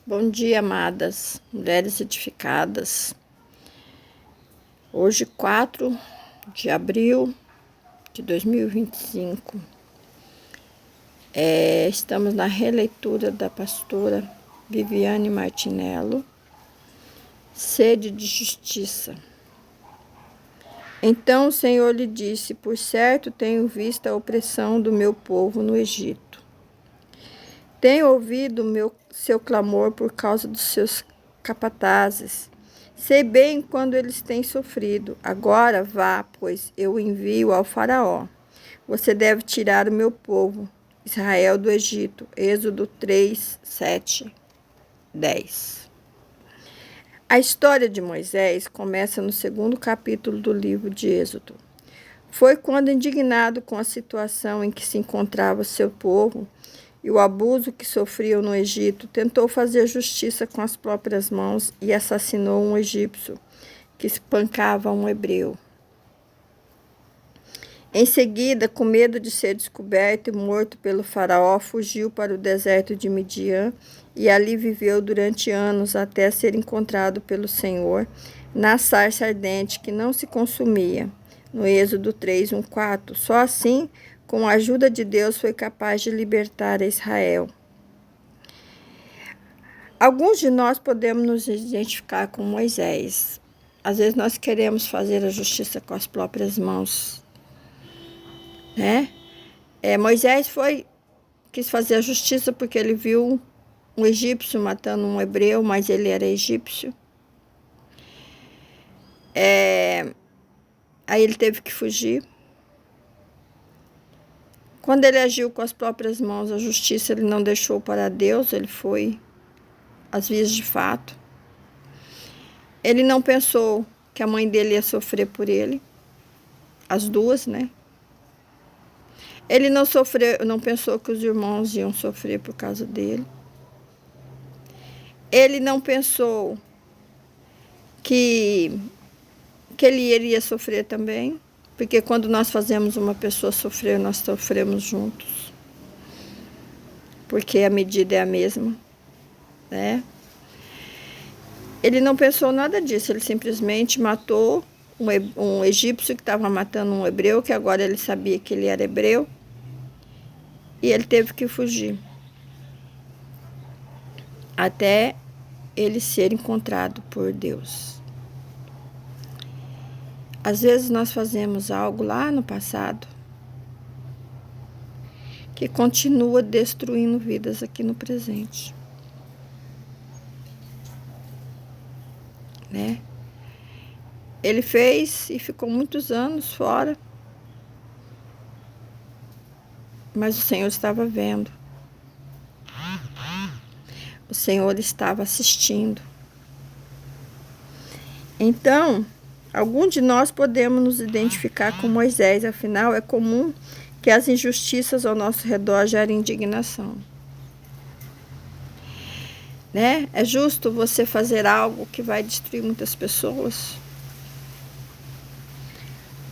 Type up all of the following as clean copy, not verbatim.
Bom dia, amadas, mulheres edificadas. Hoje, 4 de abril de 2025, estamos na releitura da pastora Viviane Martinello, Sede de Justiça. Então o Senhor lhe disse: por certo tenho visto a opressão do meu povo no Egito. Tenho ouvido seu clamor por causa dos seus capatazes. Sei bem quando eles têm sofrido. Agora vá, pois eu envio ao faraó. Você deve tirar o meu povo, Israel, do Egito. Êxodo 3, 7, 10. A história de Moisés começa no 2º capítulo do livro de Êxodo. Foi quando, indignado com a situação em que se encontrava seu povo e o abuso que sofriam no Egito, tentou fazer justiça com as próprias mãos e assassinou um egípcio que espancava um hebreu. Em seguida, com medo de ser descoberto e morto pelo faraó, fugiu para o deserto de Midian e ali viveu durante anos até ser encontrado pelo Senhor na sarça ardente que não se consumia. No Êxodo 3, 1, 4. Só assim, com a ajuda de Deus, foi capaz de libertar a Israel. Alguns de nós podemos nos identificar com Moisés. Às vezes nós queremos fazer a justiça com as próprias mãos, né? Moisés quis fazer a justiça porque ele viu um egípcio matando um hebreu, mas ele era egípcio. Aí ele teve que fugir. Quando ele agiu com as próprias mãos, a justiça ele não deixou para Deus, ele foi às vias de fato. Ele não pensou que a mãe dele ia sofrer por ele, as duas, né? Ele não pensou que os irmãos iam sofrer por causa dele. Ele não pensou que ele iria sofrer também, porque quando nós fazemos uma pessoa sofrer, nós sofremos juntos, porque a medida é a mesma, né? Ele não pensou nada disso, ele simplesmente matou um egípcio que estava matando um hebreu, que agora ele sabia que ele era hebreu, e ele teve que fugir até ele ser encontrado por Deus. Às vezes nós fazemos algo lá no passado que continua destruindo vidas aqui no presente, né? Ele fez e ficou muitos anos fora, mas o Senhor estava vendo. O Senhor estava assistindo. Então, algum de nós podemos nos identificar com Moisés, afinal é comum que as injustiças ao nosso redor gerem indignação, né? É justo você fazer algo que vai destruir muitas pessoas?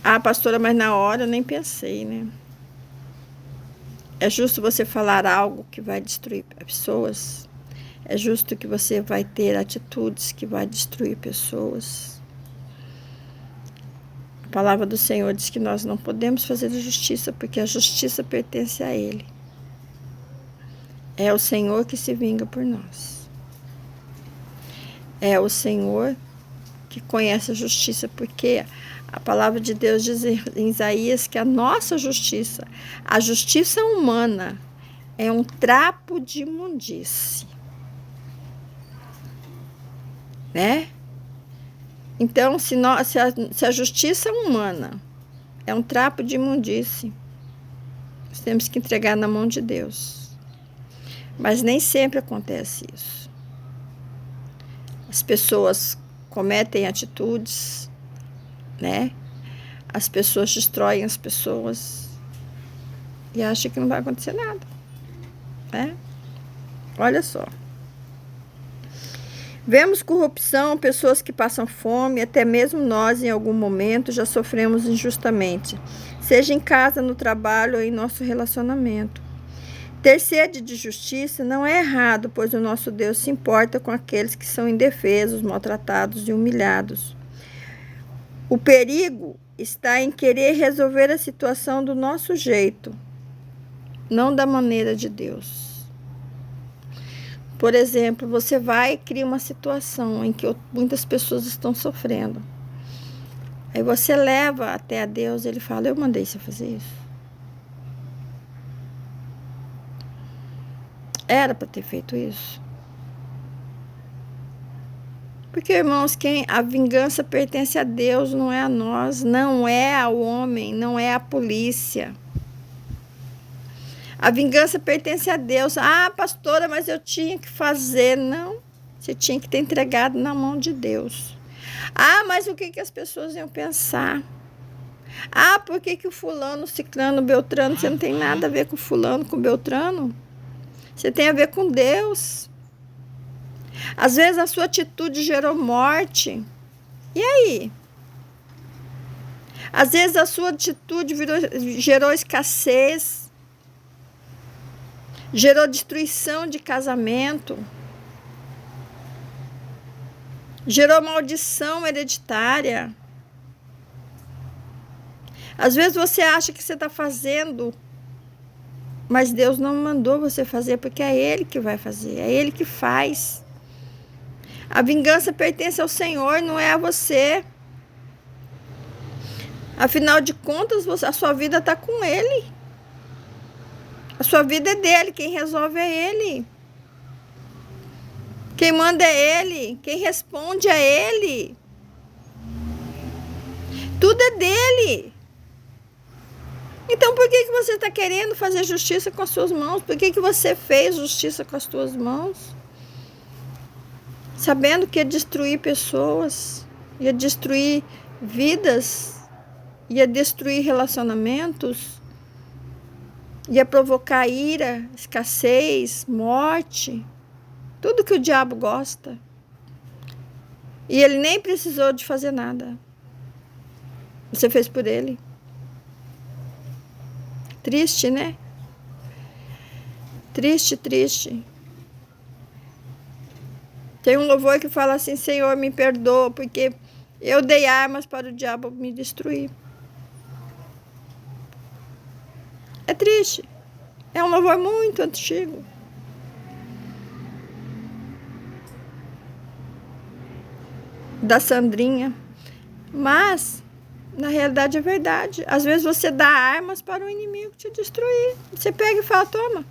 Ah, pastora, mas na hora eu nem pensei, né? É justo você falar algo que vai destruir pessoas? É justo que você vai ter atitudes que vai destruir pessoas? A palavra do Senhor diz que nós não podemos fazer justiça, porque a justiça pertence a Ele. É o Senhor que se vinga por nós. É o Senhor que conhece a justiça, porque a palavra de Deus diz em Isaías que a nossa justiça, a justiça humana, é um trapo de imundície, né? Então, se a justiça humana é um trapo de imundície, nós temos que entregar na mão de Deus. Mas nem sempre acontece isso. As pessoas cometem atitudes, né? As pessoas destroem as pessoas e acham que não vai acontecer nada, né? Olha só. Vemos corrupção, pessoas que passam fome, até mesmo nós, em algum momento, já sofremos injustamente, seja em casa, no trabalho ou em nosso relacionamento. Ter sede de justiça não é errado, pois o nosso Deus se importa com aqueles que são indefesos, maltratados e humilhados. O perigo está em querer resolver a situação do nosso jeito, não da maneira de Deus. Por exemplo, você vai e cria uma situação em que muitas pessoas estão sofrendo. Aí você leva até a Deus, ele fala, eu mandei você fazer isso. Era para ter feito isso. Porque, irmãos, a vingança pertence a Deus, não é a nós, não é ao homem, não é à polícia. A vingança pertence a Deus. Ah, pastora, mas eu tinha que fazer. Não, você tinha que ter entregado na mão de Deus. Ah, mas o que as pessoas iam pensar? Ah, por que o fulano, o ciclano, o beltrano, você não tem nada a ver com o fulano, com o beltrano? Você tem a ver com Deus. Às vezes a sua atitude gerou morte. E aí? Às vezes a sua atitude gerou escassez. Gerou destruição de casamento. Gerou maldição hereditária. Às vezes você acha que você está fazendo, mas Deus não mandou você fazer, porque é Ele que vai fazer, é Ele que faz. A vingança pertence ao Senhor, não é a você. Afinal de contas, a sua vida está com Ele. A sua vida é dele, quem resolve é Ele. Quem manda é Ele, quem responde é Ele. Tudo é dele. Então, por que você está querendo fazer justiça com as suas mãos? Por que você fez justiça com as suas mãos? Sabendo que ia destruir pessoas, ia destruir vidas, ia destruir relacionamentos, ia provocar ira, escassez, morte, tudo que o diabo gosta. E ele nem precisou de fazer nada. Você fez por ele. Triste, né? Triste, triste. Tem um louvor que fala assim, Senhor, me perdoa, porque eu dei armas para o diabo me destruir. É triste. É um louvor muito antigo. Da Sandrinha. Mas, na realidade, é verdade. Às vezes você dá armas para o inimigo te destruir. Você pega e fala, toma.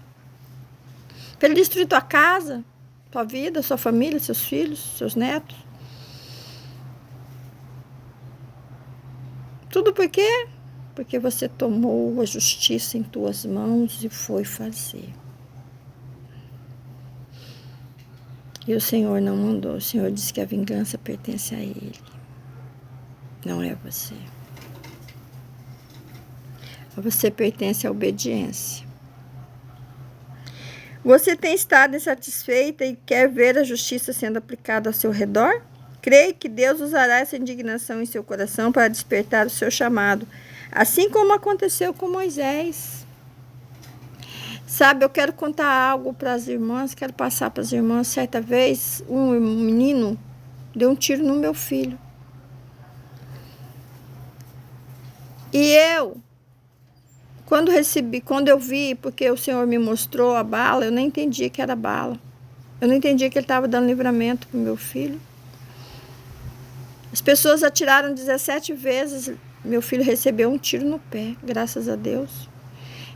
Para ele destruir tua casa, tua vida, sua família, seus filhos, seus netos. Tudo por quê? Porque você tomou a justiça em tuas mãos e foi fazer. E o Senhor não mandou. O Senhor disse que a vingança pertence a Ele. Não é você. A você pertence à obediência. Você tem estado insatisfeita e quer ver a justiça sendo aplicada ao seu redor? Creio que Deus usará essa indignação em seu coração para despertar o seu chamado, assim como aconteceu com Moisés. Sabe, eu quero contar algo para as irmãs, quero passar para as irmãs. Certa vez, um menino deu um tiro no meu filho. E quando eu vi, porque o Senhor me mostrou a bala, eu nem entendia que era bala. Eu não entendia que ele estava dando livramento para o meu filho. As pessoas atiraram 17 vezes, meu filho recebeu um tiro no pé, graças a Deus.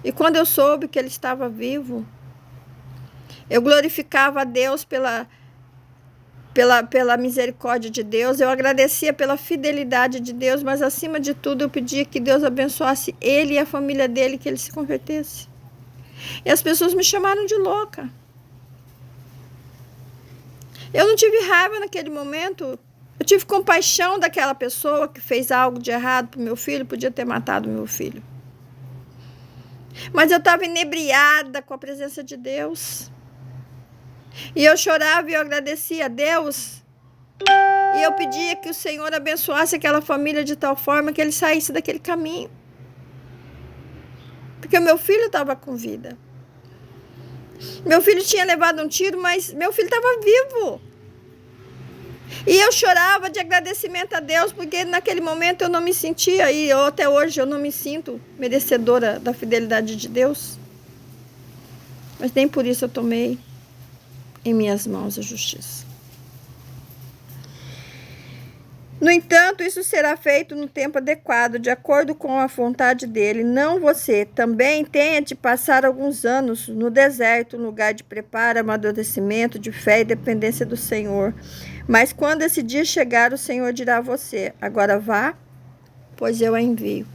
E quando eu soube que ele estava vivo, eu glorificava a Deus pela misericórdia de Deus, eu agradecia pela fidelidade de Deus, mas acima de tudo eu pedia que Deus abençoasse ele e a família dele, que ele se convertesse. E as pessoas me chamaram de louca. Eu não tive raiva naquele momento, eu tive compaixão daquela pessoa que fez algo de errado para o meu filho, podia ter matado o meu filho. Mas eu estava inebriada com a presença de Deus. E eu chorava e eu agradecia a Deus. E eu pedia que o Senhor abençoasse aquela família de tal forma que ele saísse daquele caminho. Porque o meu filho estava com vida. Meu filho tinha levado um tiro, mas meu filho estava vivo. E eu chorava de agradecimento a Deus, porque naquele momento eu não me sentia, e eu, até hoje eu não me sinto merecedora da fidelidade de Deus. Mas nem por isso eu tomei em minhas mãos a justiça. No entanto, isso será feito no tempo adequado, de acordo com a vontade dele. Não você. Também tenha de passar alguns anos no deserto, um lugar de preparo, amadurecimento, de fé e dependência do Senhor. Mas quando esse dia chegar, o Senhor dirá a você: agora vá, pois eu a envio.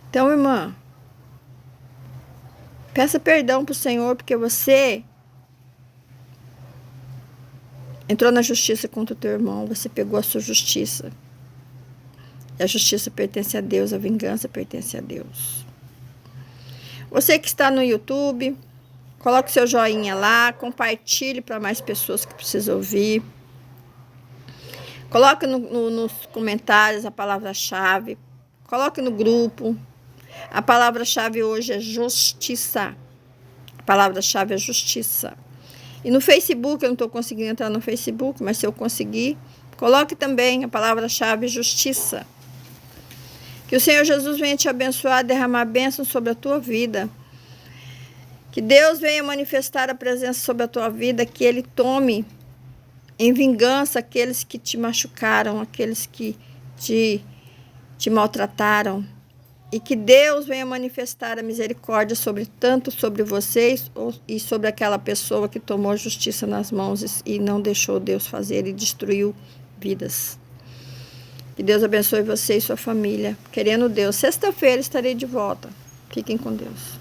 Então, irmã, peça perdão para o Senhor, porque você entrou na justiça contra o teu irmão, você pegou a sua justiça. E a justiça pertence a Deus, a vingança pertence a Deus. Você que está no YouTube, coloque seu joinha lá, compartilhe para mais pessoas que precisam ouvir. Coloque nos comentários a palavra-chave. Coloque no grupo. A palavra-chave hoje é justiça. A palavra-chave é justiça. E no Facebook, eu não estou conseguindo entrar no Facebook, mas se eu conseguir, coloque também a palavra-chave justiça. Que o Senhor Jesus venha te abençoar, derramar bênção sobre a tua vida. Que Deus venha manifestar a presença sobre a tua vida, que Ele tome em vingança aqueles que te machucaram, aqueles que te maltrataram. E que Deus venha manifestar a misericórdia tanto sobre vocês e sobre aquela pessoa que tomou a justiça nas mãos e não deixou Deus fazer e destruiu vidas. Que Deus abençoe você e sua família. Querendo Deus, sexta-feira estarei de volta. Fiquem com Deus.